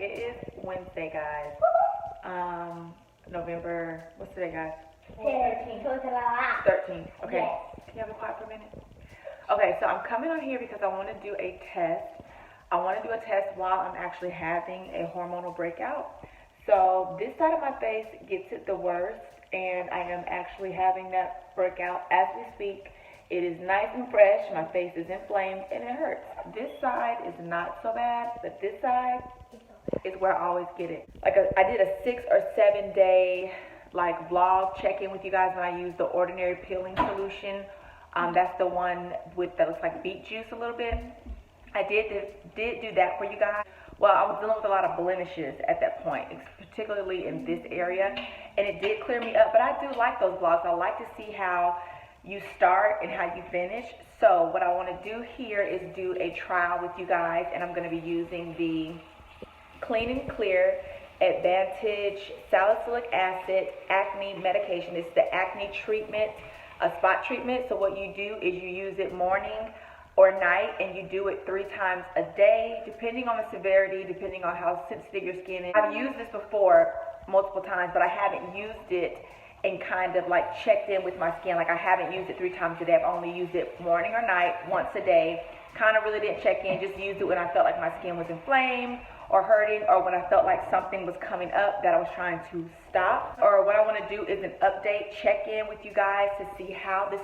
it is Wednesday, guys. November, what's today, guys? 13th. Okay. Yes. Can you have it quiet for a minute? Okay, so I'm coming on here because I want to do a test. I want to do a test while I'm actually having a hormonal breakout. So this side of my face gets it the worst, and I am actually having that breakout as we speak. It is nice and fresh. My face is inflamed and it hurts. This side is not so bad, but this side is where I always get it. I did a 6 or 7 day vlog check-in with you guys when I used the Ordinary Peeling Solution. That's the one that looks like beet juice a little bit. I did do that for you guys. Well, I was dealing with a lot of blemishes at that point, particularly in this area, and it did clear me up. But I do like those vlogs. I like to see how you start and how you finish. So what I want to do here is do a trial with you guys, and I'm going to be using the Clean and Clear Advantage Salicylic Acid Acne Medication. This is the acne treatment, a spot treatment. So what you do is you use it morning or night, and you do it 3 times a day, depending on the severity, depending on how sensitive your skin is. I've used this before multiple times, but I haven't used it and kind of checked in with my skin. I haven't used it 3 times a day. I've only used it morning or night, once a day. Kind of really didn't check in, just used it when I felt like my skin was inflamed or hurting, or when I felt like something was coming up that I was trying to stop. Or what I want to do is an update, check in with you guys to see how this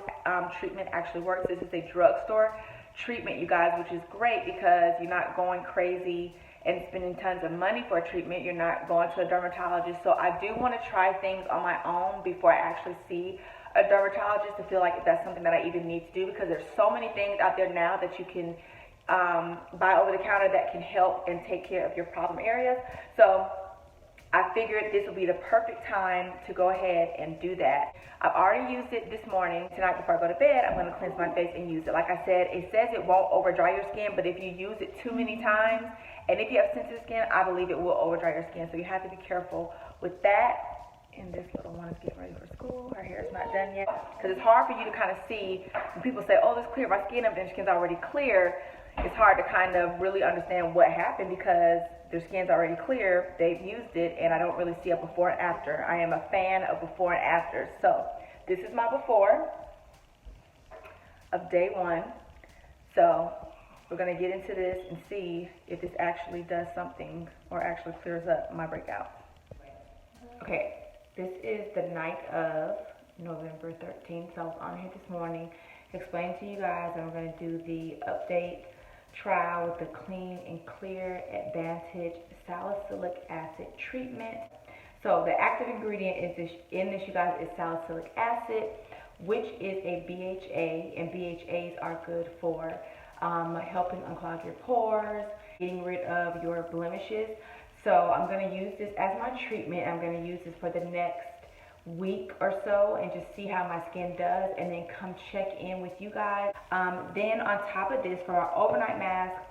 treatment actually works. This is a drugstore treatment, you guys, which is great because you're not going crazy and spending tons of money for a treatment. You're not going to a dermatologist. So I do want to try things on my own before I actually see a dermatologist to feel like if that's something that I even need to do, because there's so many things out there now that you can buy over the counter that can help and take care of your problem areas. So I figured this would be the perfect time to go ahead and do that. I've already used it this morning. Tonight before I go to bed, I'm going to cleanse my face and use it. Like I said, it says it won't over dry your skin, but if you use it too many times, and if you have sensitive skin, I believe it will over dry your skin. So you have to be careful with that. And this little one is getting ready for school. Her hair is not done yet. Because it's hard for you to kind of see when people say, oh, this cleared my skin up, and their skin's already clear. It's hard to kind of really understand what happened because their skin's already clear. They've used it, and I don't really see a before and after. I am a fan of before and after. So this is my before of day 1. So we're going to get into this and see if this actually does something or actually clears up my breakout. Okay, this is the night of November 13th. So I was on here this morning explaining to you guys, and I'm going to do the update trial with the Clean and Clear Advantage Salicylic Acid Treatment. So the active ingredient in this, you guys, is salicylic acid, which is a BHA, and BHAs are good for helping unclog your pores, getting rid of your blemishes. So I'm going to use this as my treatment. I'm going to use this for the next week or so and just see how my skin does, and then come check in with you guys. Then on top of this, for our overnight mask,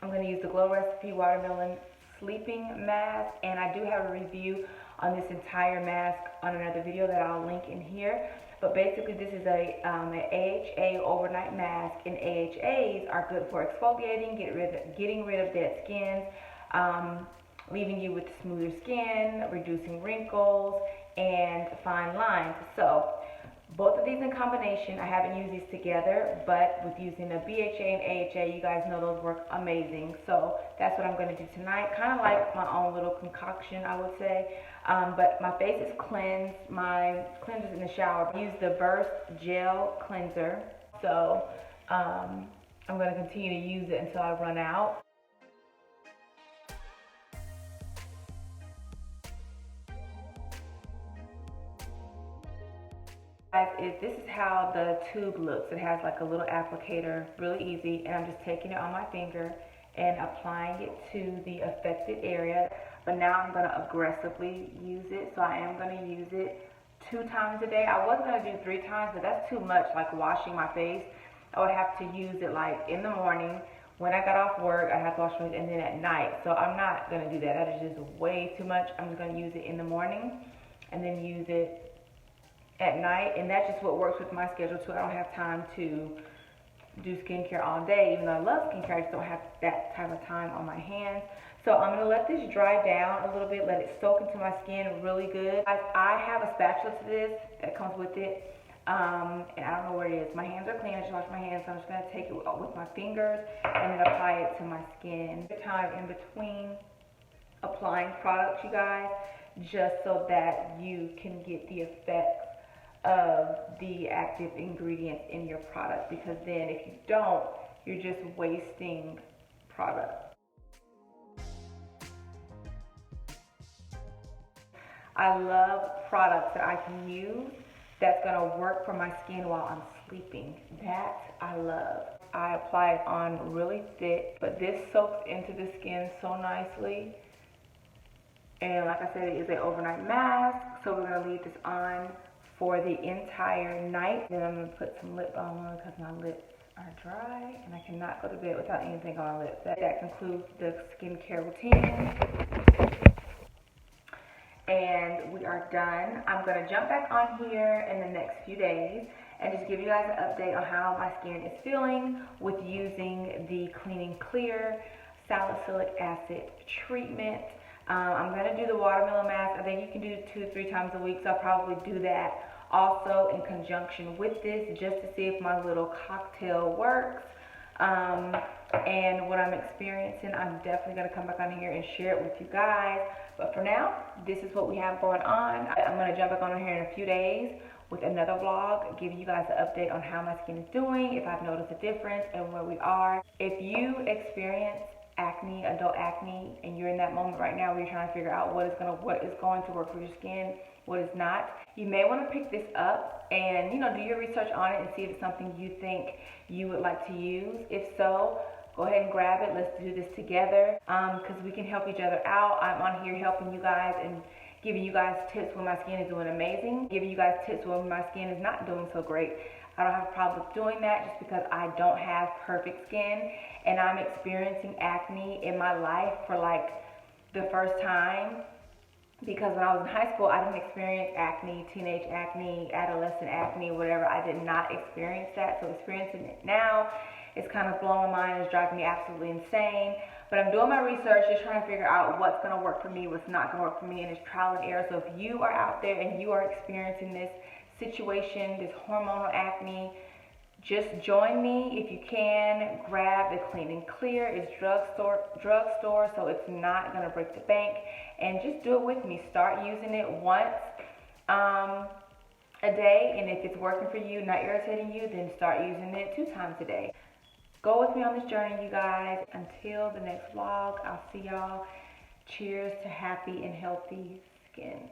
I'm going to use the Glow Recipe Watermelon Sleeping Mask, and I do have a review on this entire mask on another video that I'll link in here. But basically this is an AHA overnight mask, and AHAs are good for exfoliating, getting rid of dead skin, leaving you with smoother skin, reducing wrinkles, and fine lines. So both of these in combination, I haven't used these together, but with using the BHA and AHA, you guys know those work amazing. So that's what I'm going to do tonight, kind of like my own little concoction, I would say. But my face is cleansed. My cleanser's in the shower. I use the Burst Gel Cleanser. So I'm going to continue to use it until I run out. This is how the tube looks. It has like a little applicator, really easy, and I'm just taking it on my finger and applying it to the affected area. But now I'm going to aggressively use it, so I am going to use it 2 times a day. I was going to do 3 times, but that's too much, like washing my face. I would have to use it like in the morning, when I got off work, I have to wash my face, and then at night. So I'm not going to do that. That is just way too much. I'm just going to use it in the morning and then use it at night, and that's just what works with my schedule too. I don't have time to do skincare all day, even though I love skincare, I just don't have that type of time on my hands. So I'm gonna let this dry down a little bit, let it soak into my skin really good. I have a spatula to this that comes with it, and I don't know where it is. My hands are clean, I just washed my hands, so I'm just gonna take it with my fingers and then apply it to my skin. Time in between applying products, you guys, just so that you can get the effects of the active ingredients in your product, because then if you don't, you're just wasting product. I love products that I can use that's gonna work for my skin while I'm sleeping. That I love. I apply it on really thick, but this soaks into the skin so nicely. And like I said, it is an overnight mask, so we're gonna leave this on for the entire night. Then I'm gonna put some lip balm on because my lips are dry and I cannot go to bed without anything on my lips. That concludes the skincare routine. And we are done. I'm gonna jump back on here in the next few days and just give you guys an update on how my skin is feeling with using the Clean and Clear Salicylic Acid treatment. I'm gonna do the watermelon mask. I think you can do it 2 or 3 times a week, so I'll probably do that also in conjunction with this, just to see if my little cocktail works. And what I'm experiencing, I'm definitely gonna come back on here and share it with you guys. But for now, this is what we have going on. I'm gonna jump back on here in a few days with another vlog, giving you guys an update on how my skin is doing, if I've noticed a difference, and where we are. If you experience acne, adult acne, and you're in that moment right now where you're trying to figure out what is going to work for your skin, what is not, you may want to pick this up and do your research on it and see if it's something you think you would like to use. If so, go ahead and grab it. Let's do this together, because we can help each other out. I'm on here helping you guys and giving you guys tips when my skin is doing amazing, giving you guys tips when my skin is not doing so great. I don't have a problem with doing that just because I don't have perfect skin, and I'm experiencing acne in my life for like the first time, because when I was in high school, I didn't experience acne, teenage acne, adolescent acne, whatever. I did not experience that, so experiencing it now is kind of blowing my mind. It's driving me absolutely insane. But I'm doing my research, just trying to figure out what's going to work for me, what's not going to work for me, and it's trial and error. So if you are out there and you are experiencing this situation, this hormonal acne, just join me if you can. Grab the Clean and Clear. It's drugstore, so it's not going to break the bank. And just do it with me. Start using it once a day, and if it's working for you, not irritating you, then start using it 2 times a day. Go with me on this journey, you guys. Until the next vlog, I'll see y'all. Cheers to happy and healthy skin.